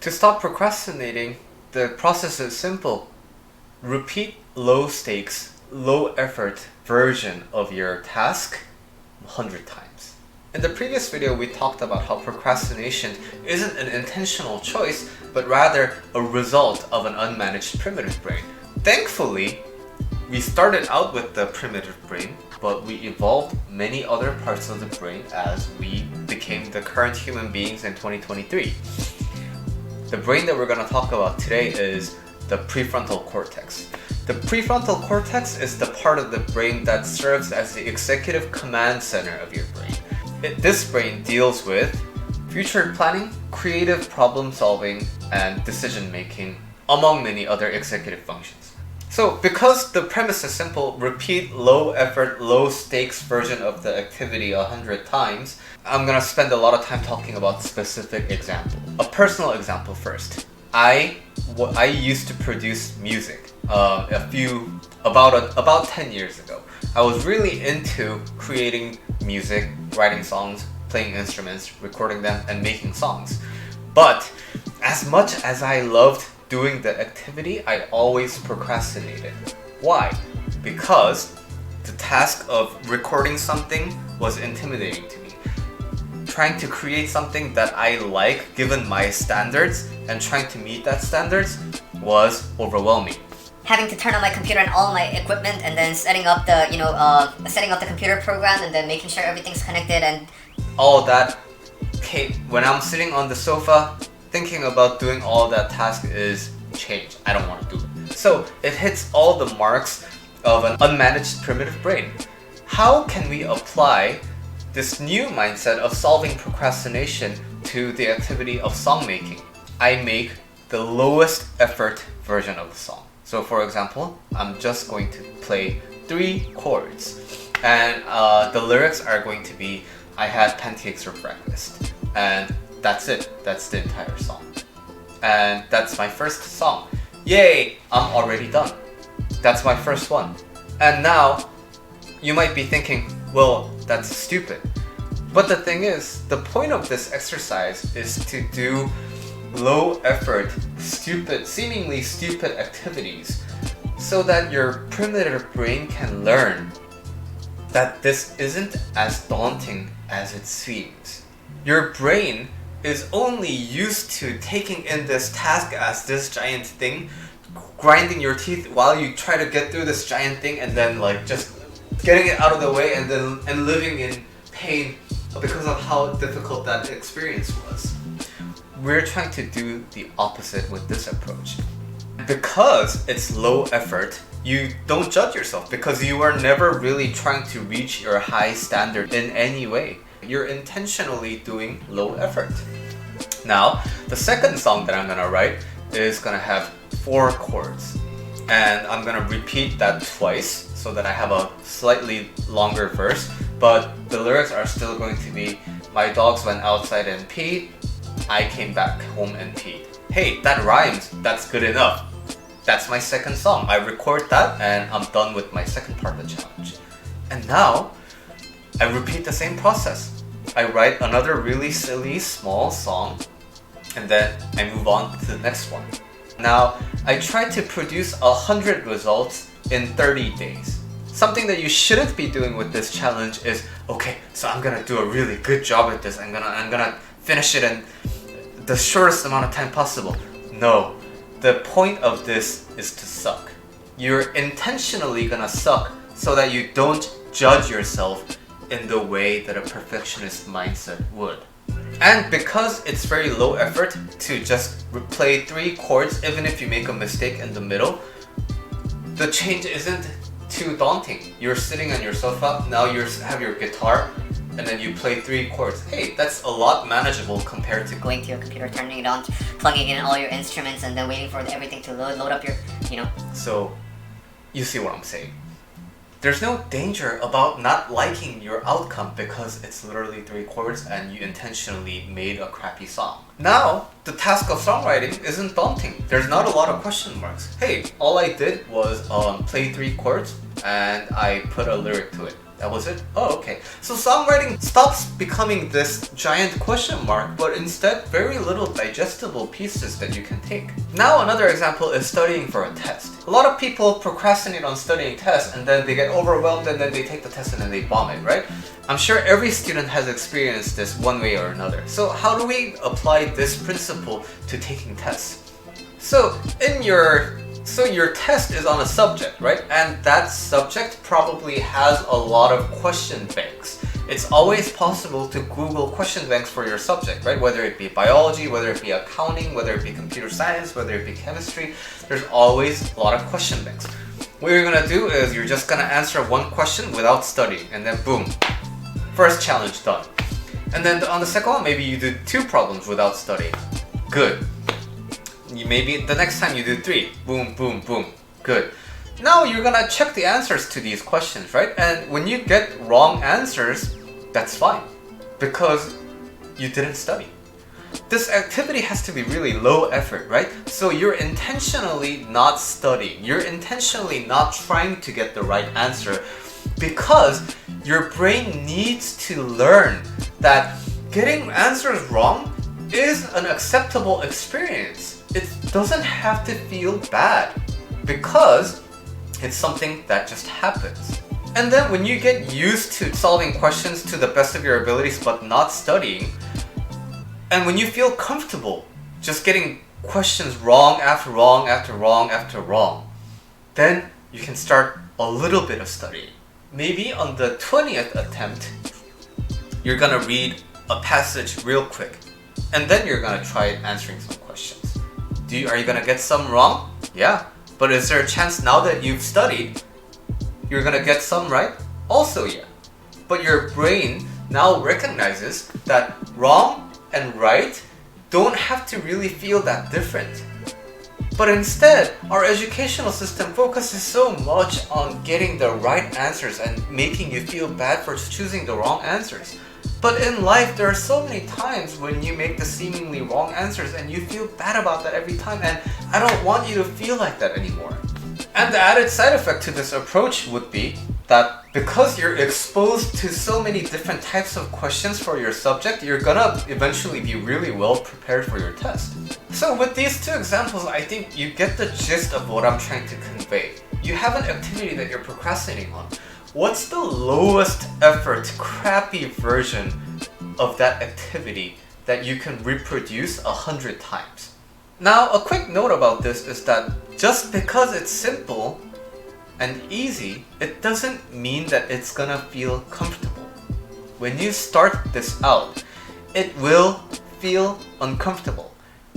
To stop procrastinating, the process is simple. Repeat low stakes, low effort version of your task 100 times. In the previous video, we talked about how procrastination isn't an intentional choice, but rather a result of an unmanaged primitive brain. Thankfully, we started out with the primitive brain, but we evolved many other parts of the brain as we became the current human beings in 2023. The brain that we're going to talk about today is the prefrontal cortex. The prefrontal cortex is the part of the brain that serves as the executive command center of your brain. This brain deals with future planning, creative problem solving, and decision making, among many other executive functions. So because the premise is simple, repeat low effort, low stakes version of the activity 100 times, I'm gonna spend a lot of time talking about specific example. A personal example first. I used to produce music about 10 years ago. I was really into creating music, writing songs, playing instruments, recording them, and making songs. But as much as I loved doing the activity, I always procrastinated. Why? Because the task of recording something was intimidating to me. Trying to create something that I like given my standards and trying to meet that standards was overwhelming. Having to turn on my computer and all my equipment, and then setting up the computer program, and then making sure everything's connected, and all that came when I'm sitting on the sofa thinking about doing all that task is change. I don't want to do it. So it hits all the marks of an unmanaged primitive brain. How can we apply this new mindset of solving procrastination to the activity of song making? I make the lowest effort version of the song. So for example, I'm just going to play 3 chords, and the lyrics are going to be, I had pancakes for breakfast, and that's it. That's the entire song. And that's my first song. Yay! I'm already done. That's my first one. And now, you might be thinking, well, that's stupid. But the thing is, the point of this exercise is to do low effort, seemingly stupid activities so that your primitive brain can learn that this isn't as daunting as it seems. Your brain is only used to taking in this task as this giant thing, grinding your teeth while you try to get through this giant thing, and then just getting it out of the way and living in pain because of how difficult that experience was. We're trying to do the opposite with this approach. Because it's low effort, you don't judge yourself because you are never really trying to reach your high standard in any way. You're intentionally doing low effort. Now, the second song that I'm gonna write is gonna have 4 chords. And I'm gonna repeat that twice so that I have a slightly longer verse, but the lyrics are still going to be, my dogs went outside and peed, I came back home and peed. Hey, that rhymes, that's good enough. That's my second song. I record that and I'm done with my second part of the challenge. And now, I repeat the same process. I write another really silly small song, and then I move on to the next one. Now, I try to produce 100 results in 30 days. Something that you shouldn't be doing with this challenge is, okay, so I'm gonna do a really good job at this. I'm gonna finish it in the shortest amount of time possible. No, the point of this is to suck. You're intentionally gonna suck so that you don't judge yourself in the way that a perfectionist mindset would. And because it's very low effort to just play 3 chords, even if you make a mistake in the middle, the change isn't too daunting. You're sitting on your sofa, now you have your guitar, and then you play 3 chords. Hey, that's a lot manageable compared to going to your computer, turning it on, plugging in all your instruments, and then waiting for everything to load up your, So, you see what I'm saying. There's no danger about not liking your outcome because it's literally 3 chords and you intentionally made a crappy song. Now, the task of songwriting isn't daunting. There's not a lot of question marks. Hey, all I did was play 3 chords and I put a lyric to it. That was it? Oh, okay. So songwriting stops becoming this giant question mark, but instead very little digestible pieces that you can take. Now another example is studying for a test. A lot of people procrastinate on studying tests and then they get overwhelmed and then they take the test and then they bomb it, right? I'm sure every student has experienced this one way or another. So how do we apply this principle to taking tests? So your test is on a subject, right? And that subject probably has a lot of question banks. It's always possible to Google question banks for your subject, right? Whether it be biology, whether it be accounting, whether it be computer science, whether it be chemistry, there's always a lot of question banks. What you're gonna do is you're just gonna answer one question without studying, and then boom, first challenge done. And then on the second one, maybe you do 2 problems without studying. Good. Maybe the next time you do 3. Boom, boom, boom. Good. Now you're gonna check the answers to these questions, right? And when you get wrong answers, that's fine, because you didn't study. This activity has to be really low effort, right? So you're intentionally not studying. You're intentionally not trying to get the right answer, because your brain needs to learn that getting answers wrong is an acceptable experience. It doesn't have to feel bad, because it's something that just happens. And then when you get used to solving questions to the best of your abilities but not studying, and when you feel comfortable just getting questions wrong after wrong after wrong after wrong, then you can start a little bit of studying. Maybe on the 20th attempt, you're gonna read a passage real quick, and then you're gonna try answering some questions. Are you gonna get some wrong? Yeah. But is there a chance now that you've studied, you're gonna get some right? Also, yeah. But your brain now recognizes that wrong and right don't have to really feel that different. But instead, our educational system focuses so much on getting the right answers and making you feel bad for choosing the wrong answers. But in life, there are so many times when you make the seemingly wrong answers and you feel bad about that every time, and I don't want you to feel like that anymore. And the added side effect to this approach would be that because you're exposed to so many different types of questions for your subject, you're gonna eventually be really well prepared for your test. So with these 2 examples, I think you get the gist of what I'm trying to convey. You have an activity that you're procrastinating on. What's the lowest effort, crappy version of that activity that you can reproduce 100 times? Now, a quick note about this is that just because it's simple and easy, it doesn't mean that it's gonna feel comfortable. When you start this out, it will feel uncomfortable.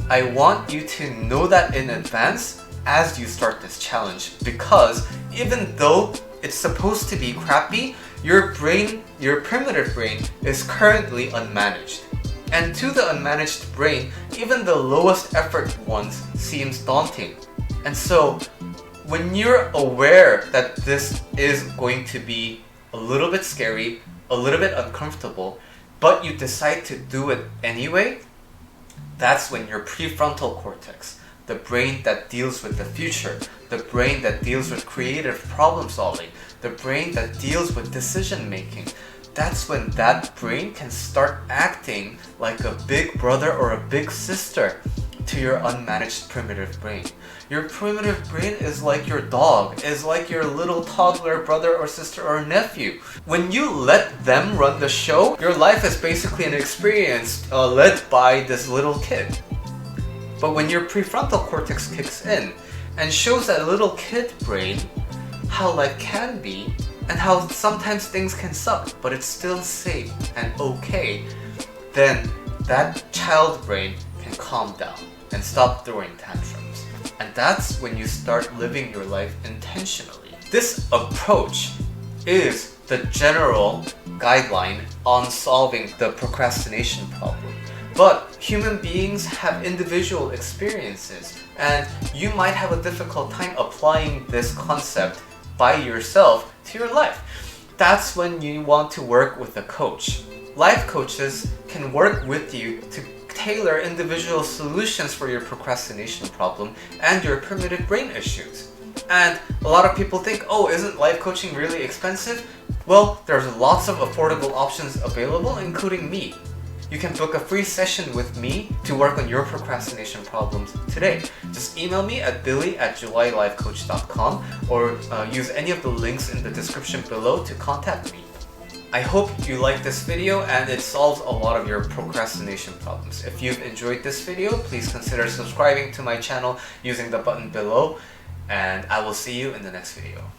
I want you to know that in advance as you start this challenge, because even though it's supposed to be crappy, your primitive brain is currently unmanaged. And to the unmanaged brain, even the lowest effort ones seems daunting. And so when you're aware that this is going to be a little bit scary, a little bit uncomfortable, but you decide to do it anyway, that's when your prefrontal cortex, the brain that deals with the future, the brain that deals with creative problem solving, the brain that deals with decision making, that's when that brain can start acting like a big brother or a big sister to your unmanaged primitive brain. Your primitive brain is like your dog, is like your little toddler brother or sister or nephew. When you let them run the show, your life is basically an experience led by this little kid. But when your prefrontal cortex kicks in and shows that little kid brain how life can be and how sometimes things can suck, but it's still safe and okay, then that child brain can calm down and stop throwing tantrums. And that's when you start living your life intentionally. This approach is the general guideline on solving the procrastination problem. But human beings have individual experiences, and you might have a difficult time applying this concept by yourself to your life. That's when you want to work with a coach. Life coaches can work with you to tailor individual solutions for your procrastination problem and your primitive brain issues. And a lot of people think, oh, isn't life coaching really expensive? Well, there's lots of affordable options available, including me. You can book a free session with me to work on your procrastination problems today. Just email me at billy@julylifecoach.com or use any of the links in the description below to contact me. I hope you liked this video and it solves a lot of your procrastination problems. If you've enjoyed this video, please consider subscribing to my channel using the button below, and I will see you in the next video.